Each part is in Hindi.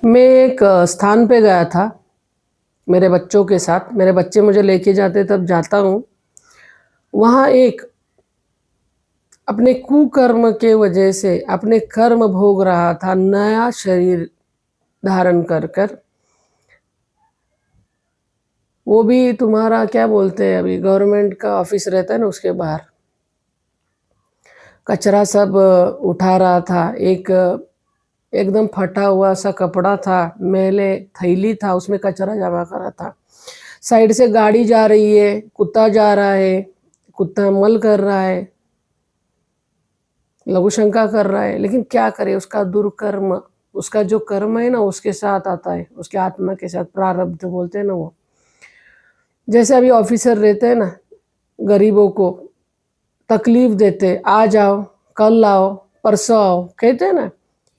मैं एक स्थान पे गया था मेरे बच्चों के साथ। मेरे बच्चे मुझे लेके जाते तब जाता हूँ। वहाँ एक अपने कुकर्म के वजह से अपने कर्म भोग रहा था, नया शरीर धारण कर कर। वो भी तुम्हारा क्या बोलते हैं, अभी गवर्नमेंट का ऑफिस रहता है ना, उसके बाहर कचरा सब उठा रहा था। एकदम फटा हुआ सा कपड़ा था, मैले थैली था, उसमें कचरा जमा करा था। साइड से गाड़ी जा रही है, कुत्ता जा रहा है, कुत्ता मल कर रहा है, लघु शंका कर रहा है। लेकिन क्या करे, उसका दुर्कर्म, उसका जो कर्म है ना, उसके साथ आता है, उसके आत्मा के साथ, प्रारब्ध बोलते हैं ना वो। जैसे अभी ऑफिसर रहते हैं ना, गरीबों को तकलीफ देते, आ जाओ, कल आओ, परसों आओ कहते हैं ना,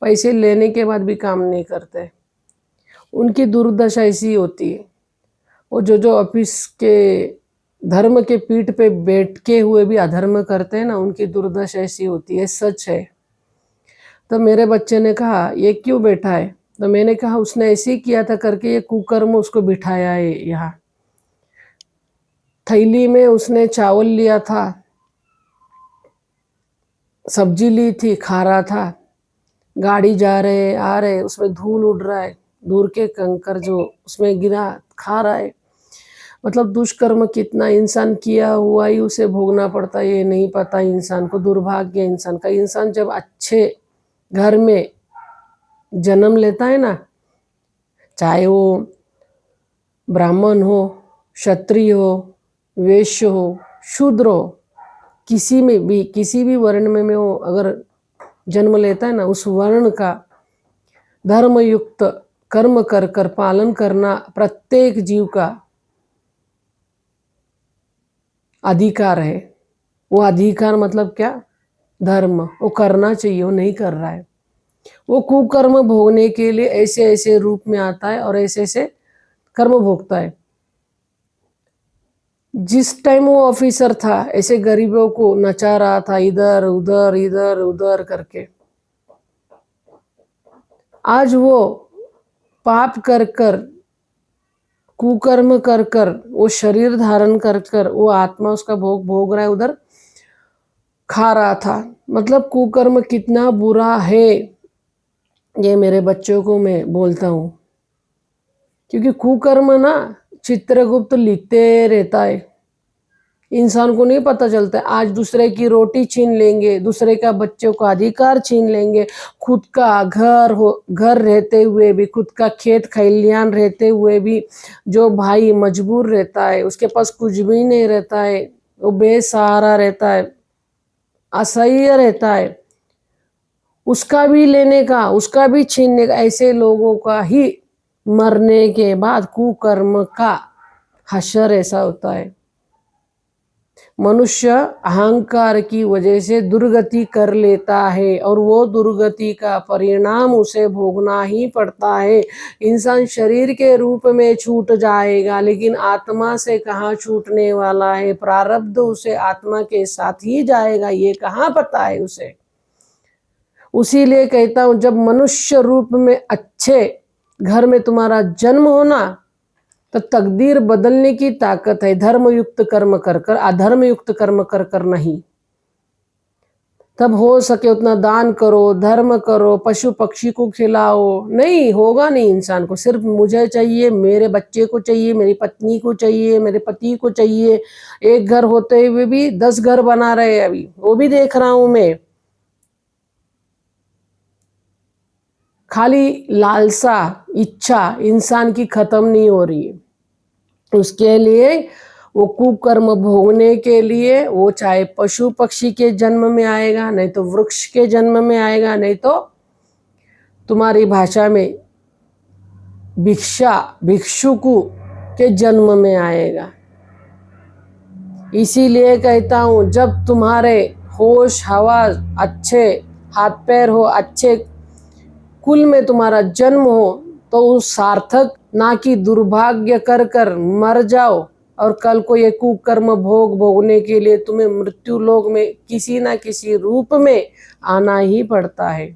पैसे लेने के बाद भी काम नहीं करते। उनकी दुर्दशा ऐसी होती है। वो जो ऑफिस के धर्म के पीठ पे बैठ के हुए भी अधर्म करते हैं ना, उनकी दुर्दशा ऐसी होती है, सच है। तो मेरे बच्चे ने कहा ये क्यों बैठा है, तो मैंने कहा उसने ऐसे ही किया था करके ये कुकर्म उसको बिठाया है यहाँ। थैली में उसने चावल लिया था, सब्जी ली थी, खा रहा था। गाड़ी जा रहे आ रहे, उसमें धूल उड़ रहा है, दूर के कंकर जो उसमें गिरा, खा रहा है। मतलब दुष्कर्म कितना इंसान किया हुआ ही उसे भोगना पड़ता है, ये नहीं पता इंसान को। दुर्भाग्य इंसान का। इंसान जब अच्छे घर में जन्म लेता है ना, चाहे वो ब्राह्मण हो, क्षत्रिय हो, वैश्य हो, शूद्र हो, किसी में भी, किसी भी वर्ण में वो अगर जन्म लेता है ना, उस वर्ण का धर्मयुक्त कर्म कर कर पालन करना प्रत्येक जीव का अधिकार है। वो अधिकार मतलब क्या, धर्म वो करना चाहिए, वो नहीं कर रहा है। वो कुकर्म भोगने के लिए ऐसे ऐसे रूप में आता है और ऐसे ऐसे कर्म भोगता है। जिस टाइम वो ऑफिसर था, ऐसे गरीबों को नचा रहा था, इधर उधर इधर उधर करके। आज वो पाप कर कर, कुकर्म कर कर, वो शरीर धारण कर कर, वो आत्मा उसका भोग भोग रहा है, उधर खा रहा था। मतलब कुकर्म कितना बुरा है, ये मेरे बच्चों को मैं बोलता हूँ। क्योंकि कुकर्म ना चित्रगुप्त लिखते रहता है, इंसान को नहीं पता चलता। आज दूसरे की रोटी छीन लेंगे, दूसरे का बच्चों का अधिकार छीन लेंगे, खुद का घर रहते हुए भी, खुद का खेत खलियान रहते हुए भी जो भाई मजबूर रहता है, उसके पास कुछ भी नहीं रहता है, वो बेसहारा रहता है, असह्य रहता है, उसका भी लेने का, उसका भी छीनने का। ऐसे लोगों का ही मरने के बाद कुकर्म का हश्र ऐसा होता है। मनुष्य अहंकार की वजह से दुर्गति कर लेता है और वो दुर्गति का परिणाम उसे भोगना ही पड़ता है। इंसान शरीर के रूप में छूट जाएगा, लेकिन आत्मा से कहाँ छूटने वाला है। प्रारब्ध उसे आत्मा के साथ ही जाएगा, ये कहाँ पता है उसे। उसीलिए कहता हूँ, जब मनुष्य रूप में अच्छे घर में तुम्हारा जन्म होना, तो तकदीर बदलने की ताकत है। धर्मयुक्त कर्म कर कर, अधर्मयुक्त कर्म कर कर नहीं। तब हो सके उतना दान करो, धर्म करो, पशु पक्षी को खिलाओ। नहीं होगा नहीं इंसान को, सिर्फ मुझे चाहिए, मेरे बच्चे को चाहिए, मेरी पत्नी को चाहिए, मेरे पति को चाहिए। एक घर होते हुए भी 10 घर बना रहे हैं, अभी वो भी देख रहा हूं मैं। खाली लालसा, इच्छा इंसान की खत्म नहीं हो रही है। उसके लिए वो कुकर्म भोगने के लिए, वो चाहे पशु पक्षी के जन्म में आएगा, नहीं तो वृक्ष के जन्म में आएगा, नहीं तो तुम्हारी भाषा में भिक्षुकु के जन्म में आएगा। इसीलिए कहता हूँ, जब तुम्हारे होश हवास अच्छे, हाथ पैर हो, अच्छे कुल में तुम्हारा जन्म हो, तो उस सार्थक, ना कि दुर्भाग्य कर कर मर जाओ और कल को ये कुकर्म भोगने के लिए तुम्हें मृत्यु लोक में किसी ना किसी रूप में आना ही पड़ता है।